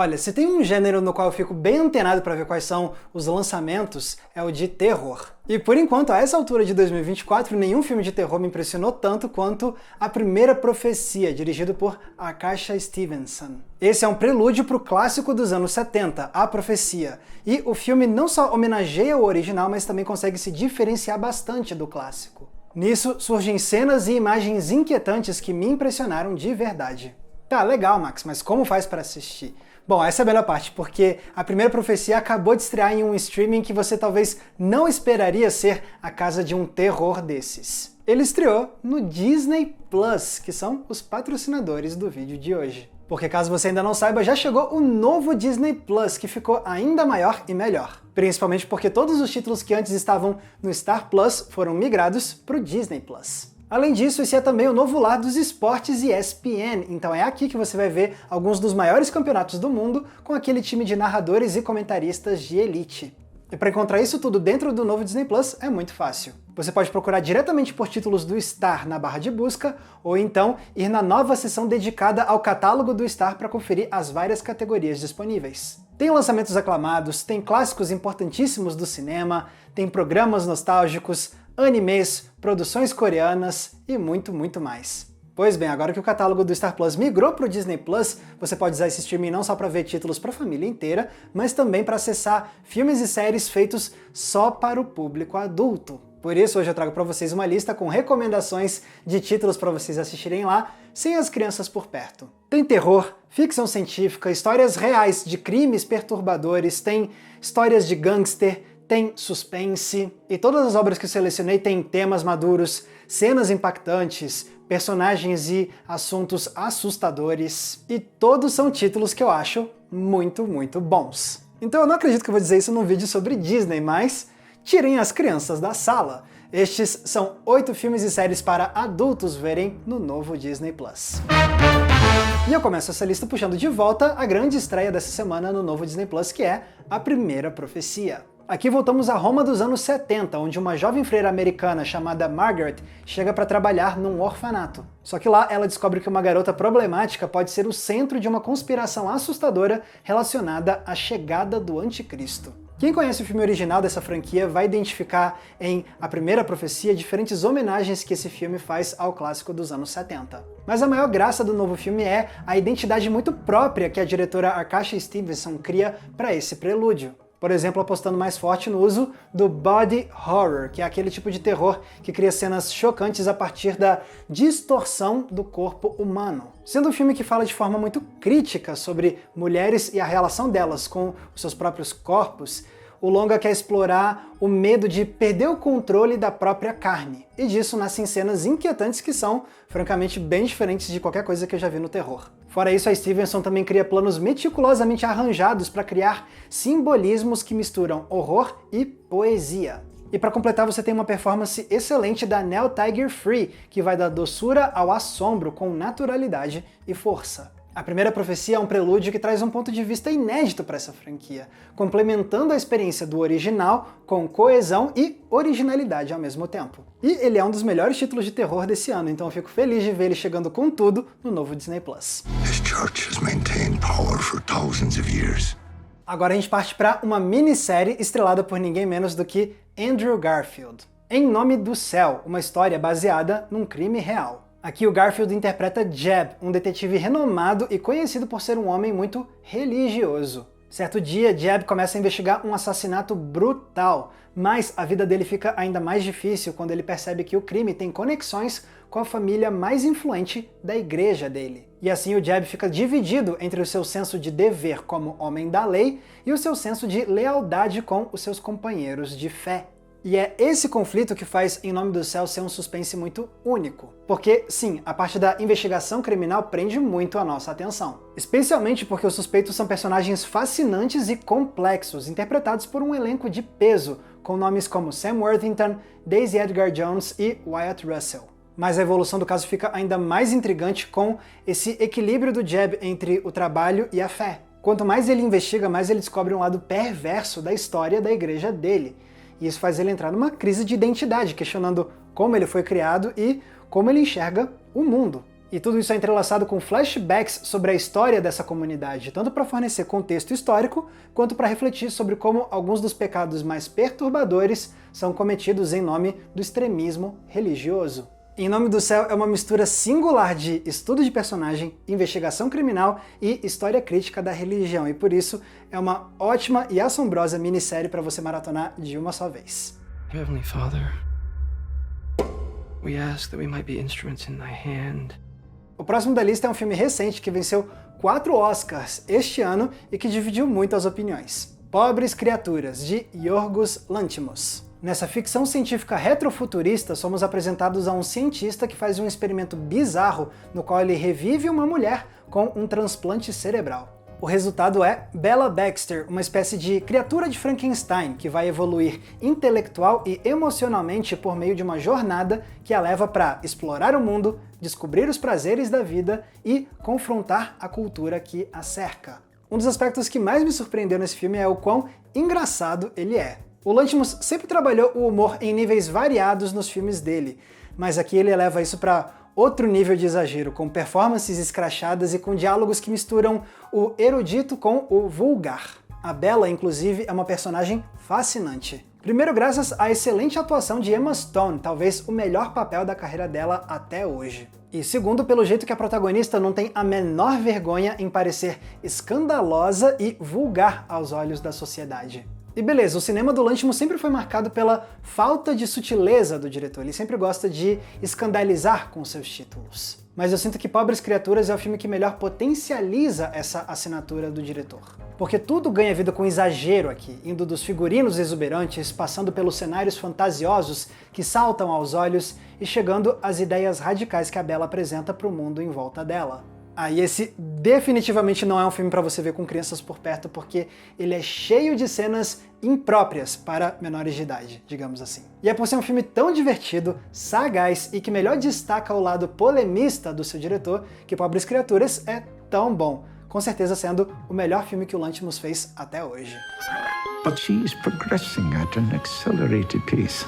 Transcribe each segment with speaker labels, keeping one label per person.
Speaker 1: Olha, se tem um gênero no qual eu fico bem antenado para ver quais são os lançamentos, é o de terror. E por enquanto, a essa altura de 2024, nenhum filme de terror me impressionou tanto quanto A Primeira Profecia, dirigido por Akasha Stevenson. Esse é um prelúdio para o clássico dos anos 70, A Profecia. E o filme não só homenageia o original, mas também consegue se diferenciar bastante do clássico. Nisso, surgem cenas e imagens inquietantes que me impressionaram de verdade. Tá, legal, Max, mas como faz para assistir? Bom, essa é a melhor parte, porque A Primeira Profecia acabou de estrear em um streaming que você talvez não esperaria ser a casa de um terror desses. Ele estreou no Disney Plus, que são os patrocinadores do vídeo de hoje. Porque caso você ainda não saiba, já chegou o novo Disney Plus, que ficou ainda maior e melhor. Principalmente porque todos os títulos que antes estavam no Star Plus foram migrados para o Disney Plus. Além disso, esse é também o novo lar dos esportes ESPN, então é aqui que você vai ver alguns dos maiores campeonatos do mundo com aquele time de narradores e comentaristas de elite. E para encontrar isso tudo dentro do novo Disney Plus é muito fácil. Você pode procurar diretamente por títulos do Star na barra de busca, ou então ir na nova seção dedicada ao catálogo do Star para conferir as várias categorias disponíveis. Tem lançamentos aclamados, tem clássicos importantíssimos do cinema, tem programas nostálgicos, animes, produções coreanas e muito, muito mais. Pois bem, agora que o catálogo do Star Plus migrou para o Disney Plus, você pode usar esse streaming não só para ver títulos para a família inteira, mas também para acessar filmes e séries feitos só para o público adulto. Por isso, hoje eu trago para vocês uma lista com recomendações de títulos para vocês assistirem lá, sem as crianças por perto. Tem terror, ficção científica, histórias reais de crimes perturbadores, tem histórias de gangster, tem suspense, e todas as obras que eu selecionei têm temas maduros, cenas impactantes, personagens e assuntos assustadores, e todos são títulos que eu acho muito, muito bons. Então eu não acredito que eu vou dizer isso num vídeo sobre Disney, mas tirem as crianças da sala. Estes são 8 filmes e séries para adultos verem no novo Disney Plus. E eu começo essa lista puxando de volta a grande estreia dessa semana no novo Disney Plus, que é A Primeira Profecia. Aqui voltamos a Roma dos anos 70, onde uma jovem freira americana chamada Margaret chega para trabalhar num orfanato. Só que lá ela descobre que uma garota problemática pode ser o centro de uma conspiração assustadora relacionada à chegada do anticristo. Quem conhece o filme original dessa franquia vai identificar em A Primeira Profecia diferentes homenagens que esse filme faz ao clássico dos anos 70. Mas a maior graça do novo filme é a identidade muito própria que a diretora Akasha Stevenson cria para esse prelúdio. Por exemplo, apostando mais forte no uso do body horror, que é aquele tipo de terror que cria cenas chocantes a partir da distorção do corpo humano. Sendo um filme que fala de forma muito crítica sobre mulheres e a relação delas com os seus próprios corpos, o longa quer explorar o medo de perder o controle da própria carne. E disso nascem cenas inquietantes que são, francamente, bem diferentes de qualquer coisa que eu já vi no terror. Fora isso, a Stevenson também cria planos meticulosamente arranjados para criar simbolismos que misturam horror e poesia. E para completar, você tem uma performance excelente da Nell Tiger-Free, que vai dar doçura ao assombro com naturalidade e força. A Primeira Profecia é um prelúdio que traz um ponto de vista inédito para essa franquia, complementando a experiência do original com coesão e originalidade ao mesmo tempo. E ele é um dos melhores títulos de terror desse ano, então eu fico feliz de ver ele chegando com tudo no novo Disney Plus. Agora a gente parte para uma minissérie estrelada por ninguém menos do que Andrew Garfield. Em Nome do Céu, uma história baseada num crime real. Aqui o Garfield interpreta Jeb, um detetive renomado e conhecido por ser um homem muito religioso. Certo dia, Jeb começa a investigar um assassinato brutal, mas a vida dele fica ainda mais difícil quando ele percebe que o crime tem conexões com a família mais influente da igreja dele. E assim o Jeb fica dividido entre o seu senso de dever como homem da lei e o seu senso de lealdade com os seus companheiros de fé. E é esse conflito que faz Em Nome do Céu ser um suspense muito único. Porque, sim, a parte da investigação criminal prende muito a nossa atenção. Especialmente porque os suspeitos são personagens fascinantes e complexos, interpretados por um elenco de peso, com nomes como Sam Worthington, Daisy Edgar Jones e Wyatt Russell. Mas a evolução do caso fica ainda mais intrigante com esse equilíbrio do Jeb entre o trabalho e a fé. Quanto mais ele investiga, mais ele descobre um lado perverso da história da igreja dele. E isso faz ele entrar numa crise de identidade, questionando como ele foi criado e como ele enxerga o mundo. E tudo isso é entrelaçado com flashbacks sobre a história dessa comunidade, tanto para fornecer contexto histórico, quanto para refletir sobre como alguns dos pecados mais perturbadores são cometidos em nome do extremismo religioso. Em Nome do Céu é uma mistura singular de estudo de personagem, investigação criminal e história crítica da religião, e por isso é uma ótima e assombrosa minissérie para você maratonar de uma só vez.
Speaker 2: Heavenly Father, we ask that we might be instruments in thy hand.
Speaker 1: O próximo da lista é um filme recente que venceu 4 Oscars este ano e que dividiu muito as opiniões. Pobres Criaturas, de Yorgos Lanthimos. Nessa ficção científica retrofuturista, somos apresentados a um cientista que faz um experimento bizarro no qual ele revive uma mulher com um transplante cerebral. O resultado é Bella Baxter, uma espécie de criatura de Frankenstein que vai evoluir intelectual e emocionalmente por meio de uma jornada que a leva para explorar o mundo, descobrir os prazeres da vida e confrontar a cultura que a cerca. Um dos aspectos que mais me surpreendeu nesse filme é o quão engraçado ele é. O Lanthimos sempre trabalhou o humor em níveis variados nos filmes dele, mas aqui ele eleva isso para outro nível de exagero, com performances escrachadas e com diálogos que misturam o erudito com o vulgar. A Bella, inclusive, é uma personagem fascinante. Primeiro, graças à excelente atuação de Emma Stone, talvez o melhor papel da carreira dela até hoje. E segundo, pelo jeito que a protagonista não tem a menor vergonha em parecer escandalosa e vulgar aos olhos da sociedade. E beleza, o cinema do Lanthimos sempre foi marcado pela falta de sutileza do diretor, ele sempre gosta de escandalizar com seus títulos. Mas eu sinto que Pobres Criaturas é o filme que melhor potencializa essa assinatura do diretor. Porque tudo ganha vida com exagero aqui, indo dos figurinos exuberantes, passando pelos cenários fantasiosos que saltam aos olhos e chegando às ideias radicais que a Bella apresenta para o mundo em volta dela. E esse definitivamente não é um filme para você ver com crianças por perto, porque ele é cheio de cenas impróprias para menores de idade, digamos assim. E é por ser um filme tão divertido, sagaz e que melhor destaca o lado polemista do seu diretor, que Pobres Criaturas é tão bom, com certeza sendo o melhor filme que o Lanthimos fez até hoje.
Speaker 3: But she is progressing at an accelerated pace.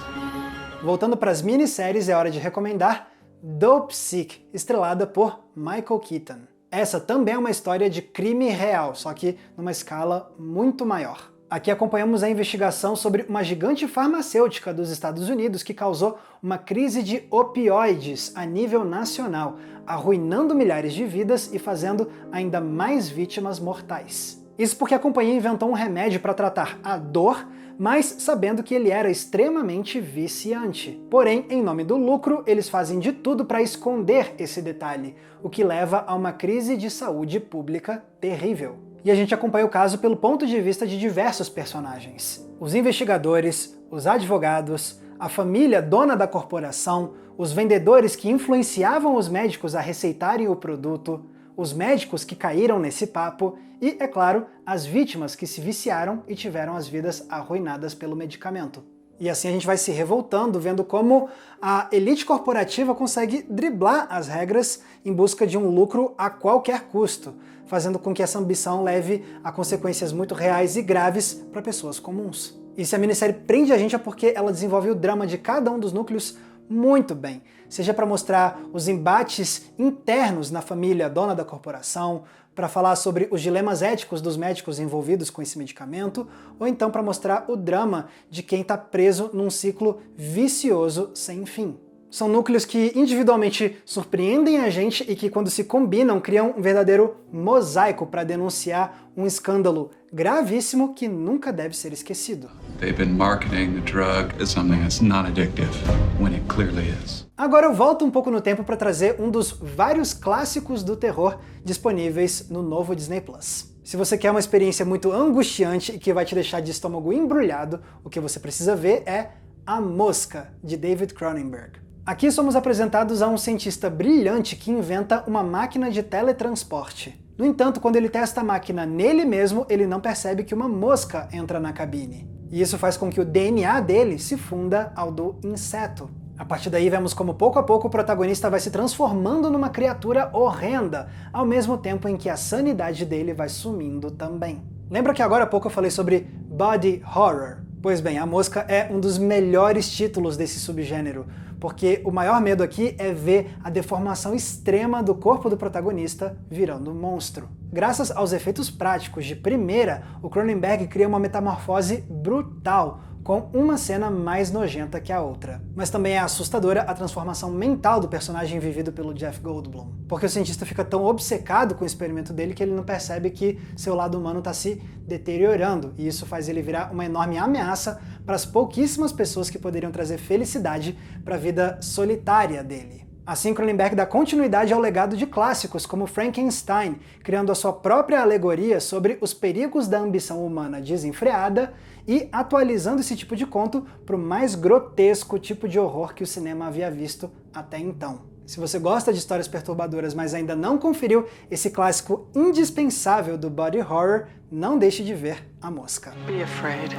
Speaker 1: Voltando para as minisséries, é hora de recomendar Dopesick, estrelada por Michael Keaton. Essa também é uma história de crime real, só que numa escala muito maior. Aqui acompanhamos a investigação sobre uma gigante farmacêutica dos Estados Unidos que causou uma crise de opioides a nível nacional, arruinando milhares de vidas e fazendo ainda mais vítimas mortais. Isso porque a companhia inventou um remédio para tratar a dor, mas sabendo que ele era extremamente viciante. Porém, em nome do lucro, eles fazem de tudo para esconder esse detalhe, o que leva a uma crise de saúde pública terrível. E a gente acompanha o caso pelo ponto de vista de diversos personagens. Os investigadores, os advogados, a família dona da corporação, os vendedores que influenciavam os médicos a receitarem o produto, os médicos que caíram nesse papo e, é claro, as vítimas que se viciaram e tiveram as vidas arruinadas pelo medicamento. E assim a gente vai se revoltando, vendo como a elite corporativa consegue driblar as regras em busca de um lucro a qualquer custo, fazendo com que essa ambição leve a consequências muito reais e graves para pessoas comuns. E se a minissérie prende a gente é porque ela desenvolve o drama de cada um dos núcleos muito bem, seja para mostrar os embates internos na família dona da corporação, para falar sobre os dilemas éticos dos médicos envolvidos com esse medicamento, ou então para mostrar o drama de quem está preso num ciclo vicioso sem fim. São núcleos que individualmente surpreendem a gente e que, quando se combinam, criam um verdadeiro mosaico para denunciar um escândalo gravíssimo que nunca deve ser esquecido.
Speaker 4: They've been marketing the drug as something that's not addictive, when it clearly is.
Speaker 1: Agora eu volto um pouco no tempo para trazer um dos vários clássicos do terror disponíveis no novo Disney Plus. Se você quer uma experiência muito angustiante e que vai te deixar de estômago embrulhado, o que você precisa ver é A Mosca, de David Cronenberg. Aqui somos apresentados a um cientista brilhante que inventa uma máquina de teletransporte. No entanto, quando ele testa a máquina nele mesmo, ele não percebe que uma mosca entra na cabine. E isso faz com que o DNA dele se funda ao do inseto. A partir daí vemos como pouco a pouco o protagonista vai se transformando numa criatura horrenda, ao mesmo tempo em que a sanidade dele vai sumindo também. Lembra que agora há pouco eu falei sobre body horror? Pois bem, A Mosca é um dos melhores títulos desse subgênero, porque o maior medo aqui é ver a deformação extrema do corpo do protagonista virando um monstro. Graças aos efeitos práticos de primeira, o Cronenberg cria uma metamorfose brutal, com uma cena mais nojenta que a outra. Mas também é assustadora a transformação mental do personagem vivido pelo Jeff Goldblum, porque o cientista fica tão obcecado com o experimento dele que ele não percebe que seu lado humano está se deteriorando, e isso faz ele virar uma enorme ameaça para as pouquíssimas pessoas que poderiam trazer felicidade para a vida solitária dele. Assim, Cronenberg dá continuidade ao legado de clássicos como Frankenstein, criando a sua própria alegoria sobre os perigos da ambição humana desenfreada e atualizando esse tipo de conto para o mais grotesco tipo de horror que o cinema havia visto até então. Se você gosta de histórias perturbadoras, mas ainda não conferiu esse clássico indispensável do body horror, não deixe de ver A Mosca.
Speaker 5: Be afraid.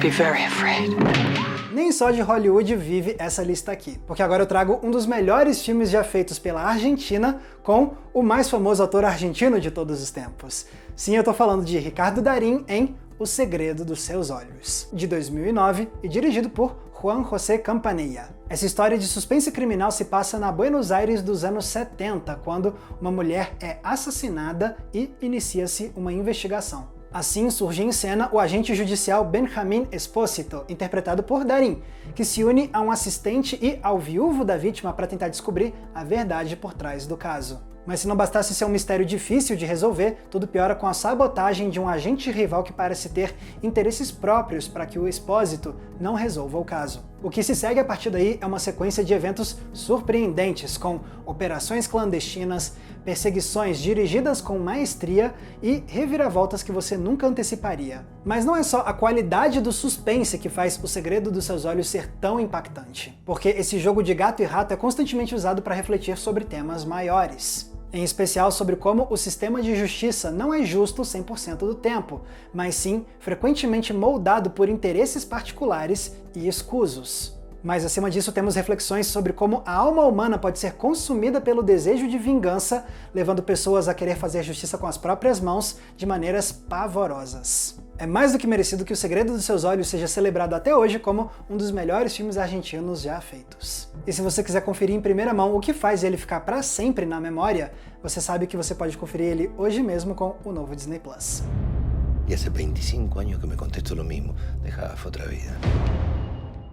Speaker 5: Be very afraid.
Speaker 1: Nem só de Hollywood vive essa lista aqui, porque agora eu trago um dos melhores filmes já feitos pela Argentina com o mais famoso ator argentino de todos os tempos. Sim, eu tô falando de Ricardo Darín em O Segredo dos Seus Olhos, de 2009 e dirigido por Juan José Campanella. Essa história de suspense criminal se passa na Buenos Aires dos anos 70, quando uma mulher é assassinada e inicia-se uma investigação. Assim surge em cena o agente judicial Benjamín Espósito, interpretado por Darín, que se une a um assistente e ao viúvo da vítima para tentar descobrir a verdade por trás do caso. Mas se não bastasse ser um mistério difícil de resolver, tudo piora com a sabotagem de um agente rival que parece ter interesses próprios para que o Espósito não resolva o caso. O que se segue a partir daí é uma sequência de eventos surpreendentes, com operações clandestinas, perseguições dirigidas com maestria e reviravoltas que você nunca anteciparia. Mas não é só a qualidade do suspense que faz O Segredo dos Seus Olhos ser tão impactante, porque esse jogo de gato e rato é constantemente usado para refletir sobre temas maiores. Em especial sobre como o sistema de justiça não é justo 100% do tempo, mas sim frequentemente moldado por interesses particulares e escusos. Mas acima disso temos reflexões sobre como a alma humana pode ser consumida pelo desejo de vingança, levando pessoas a querer fazer justiça com as próprias mãos de maneiras pavorosas. É mais do que merecido que O Segredo dos Seus Olhos seja celebrado até hoje como um dos melhores filmes argentinos já feitos. E se você quiser conferir em primeira mão o que faz ele ficar para sempre na memória, você sabe que você pode conferir ele hoje mesmo com o novo Disney+.
Speaker 6: Y hace 25 años que me contesto lo mismo. Deja, fue otra vida.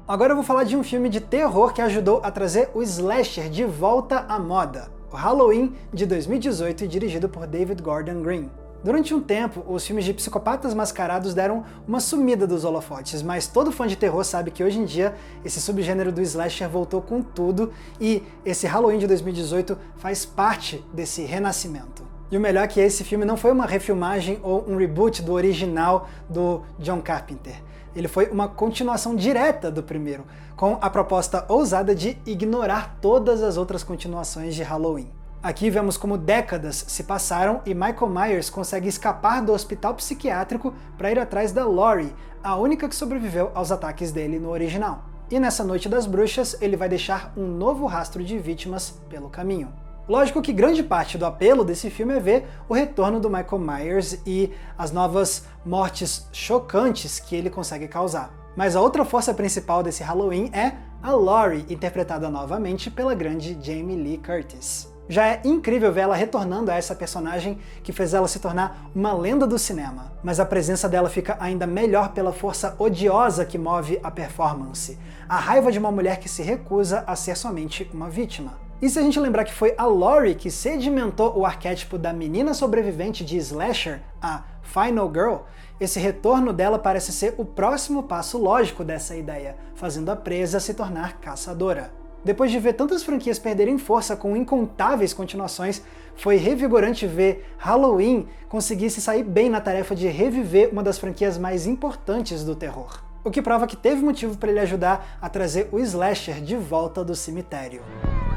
Speaker 1: Agora eu vou falar de um filme de terror que ajudou a trazer o slasher de volta à moda, o Halloween de 2018, dirigido por David Gordon Green. Durante um tempo, os filmes de psicopatas mascarados deram uma sumida dos holofotes, mas todo fã de terror sabe que hoje em dia esse subgênero do slasher voltou com tudo e esse Halloween de 2018 faz parte desse renascimento. E o melhor é que esse filme não foi uma refilmagem ou um reboot do original do John Carpenter. Ele foi uma continuação direta do primeiro, com a proposta ousada de ignorar todas as outras continuações de Halloween. Aqui vemos como décadas se passaram e Michael Myers consegue escapar do hospital psiquiátrico para ir atrás da Laurie, a única que sobreviveu aos ataques dele no original. E nessa Noite das Bruxas, ele vai deixar um novo rastro de vítimas pelo caminho. Lógico que grande parte do apelo desse filme é ver o retorno do Michael Myers e as novas mortes chocantes que ele consegue causar. Mas a outra força principal desse Halloween é a Laurie, interpretada novamente pela grande Jamie Lee Curtis. Já é incrível ver ela retornando a essa personagem que fez ela se tornar uma lenda do cinema, mas a presença dela fica ainda melhor pela força odiosa que move a performance, a raiva de uma mulher que se recusa a ser somente uma vítima. E se a gente lembrar que foi a Laurie que sedimentou o arquétipo da menina sobrevivente de slasher, a Final Girl, esse retorno dela parece ser o próximo passo lógico dessa ideia, fazendo a presa se tornar caçadora. Depois de ver tantas franquias perderem força com incontáveis continuações, foi revigorante ver Halloween conseguir se sair bem na tarefa de reviver uma das franquias mais importantes do terror. O que prova que teve motivo para ele ajudar a trazer o slasher de volta do cemitério.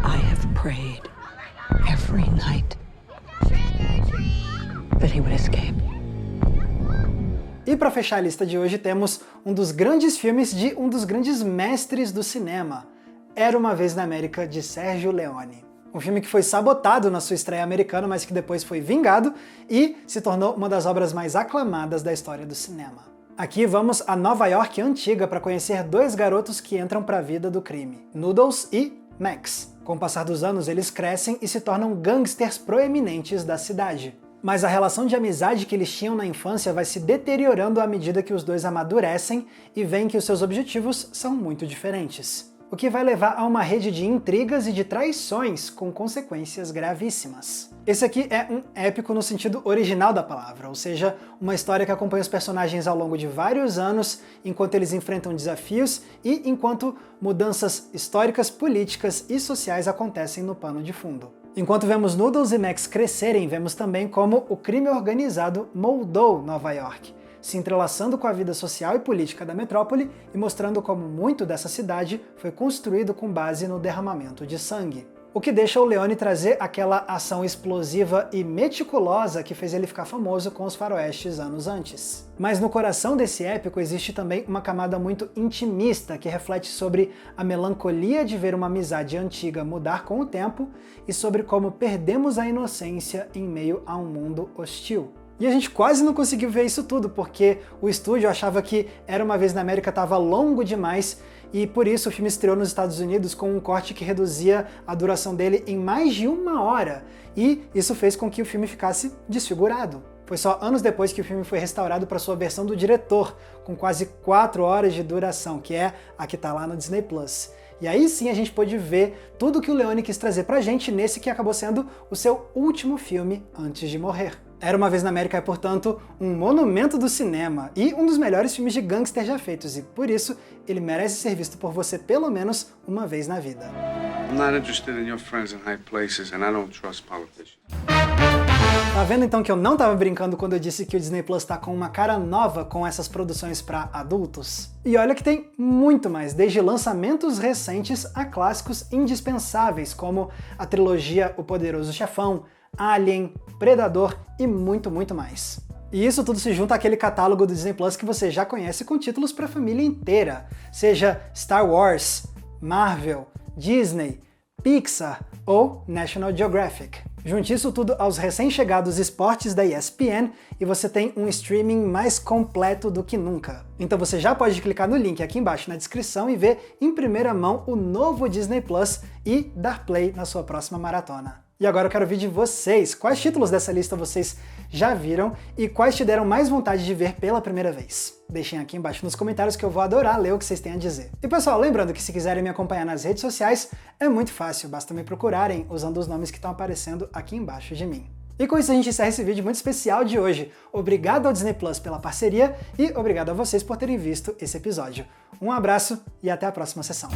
Speaker 5: I have prayed every night that he would escape.
Speaker 1: E para fechar a lista de hoje temos um dos grandes filmes de um dos grandes mestres do cinema, Era Uma Vez na América, de Sergio Leone. Um filme que foi sabotado na sua estreia americana, mas que depois foi vingado e se tornou uma das obras mais aclamadas da história do cinema. Aqui vamos a Nova York antiga para conhecer dois garotos que entram para a vida do crime, Noodles e Max. Com o passar dos anos, eles crescem e se tornam gangsters proeminentes da cidade. Mas a relação de amizade que eles tinham na infância vai se deteriorando à medida que os dois amadurecem e veem que os seus objetivos são muito diferentes. O que vai levar a uma rede de intrigas e de traições com consequências gravíssimas. Esse aqui é um épico no sentido original da palavra, ou seja, uma história que acompanha os personagens ao longo de vários anos, enquanto eles enfrentam desafios e enquanto mudanças históricas, políticas e sociais acontecem no pano de fundo. Enquanto vemos Noodles e Max crescerem, vemos também como o crime organizado moldou Nova York, se entrelaçando com a vida social e política da metrópole e mostrando como muito dessa cidade foi construído com base no derramamento de sangue. O que deixa o Leone trazer aquela ação explosiva e meticulosa que fez ele ficar famoso com os faroestes anos antes. Mas no coração desse épico existe também uma camada muito intimista que reflete sobre a melancolia de ver uma amizade antiga mudar com o tempo e sobre como perdemos a inocência em meio a um mundo hostil. E a gente quase não conseguiu ver isso tudo, porque o estúdio achava que Era Uma Vez na América estava longo demais, e por isso o filme estreou nos Estados Unidos com um corte que reduzia a duração dele em mais de 1 hora, e isso fez com que o filme ficasse desfigurado. Foi só anos depois que o filme foi restaurado para sua versão do diretor, com quase 4 horas de duração, que é a que está lá no Disney+. E aí sim a gente pôde ver tudo que o Leone quis trazer pra gente nesse que acabou sendo o seu último filme antes de morrer. Era Uma Vez na América é, portanto, um monumento do cinema e um dos melhores filmes de gangster já feitos, e por isso ele merece ser visto por você pelo menos uma vez na vida.
Speaker 7: I'm not interested in your friends in high places and I don't trust politicians.
Speaker 1: Tá vendo então que eu não tava brincando quando eu disse que o Disney Plus tá com uma cara nova com essas produções para adultos? E olha que tem muito mais, desde lançamentos recentes a clássicos indispensáveis como a trilogia O Poderoso Chefão, Alien, Predador e muito mais. E isso tudo se junta àquele catálogo do Disney Plus que você já conhece com títulos para a família inteira, seja Star Wars, Marvel, Disney, Pixar ou National Geographic. Junte isso tudo aos recém-chegados esportes da ESPN e você tem um streaming mais completo do que nunca. Então você já pode clicar no link aqui embaixo na descrição e ver em primeira mão o novo Disney Plus e dar play na sua próxima maratona. E agora eu quero ouvir de vocês, quais títulos dessa lista vocês já viram e quais te deram mais vontade de ver pela primeira vez? Deixem aqui embaixo nos comentários que eu vou adorar ler o que vocês têm a dizer. E pessoal, lembrando que se quiserem me acompanhar nas redes sociais, é muito fácil, basta me procurarem usando os nomes que estão aparecendo aqui embaixo de mim. E com isso a gente encerra esse vídeo muito especial de hoje. Obrigado ao Disney Plus pela parceria e obrigado a vocês por terem visto esse episódio. Um abraço e até a próxima sessão.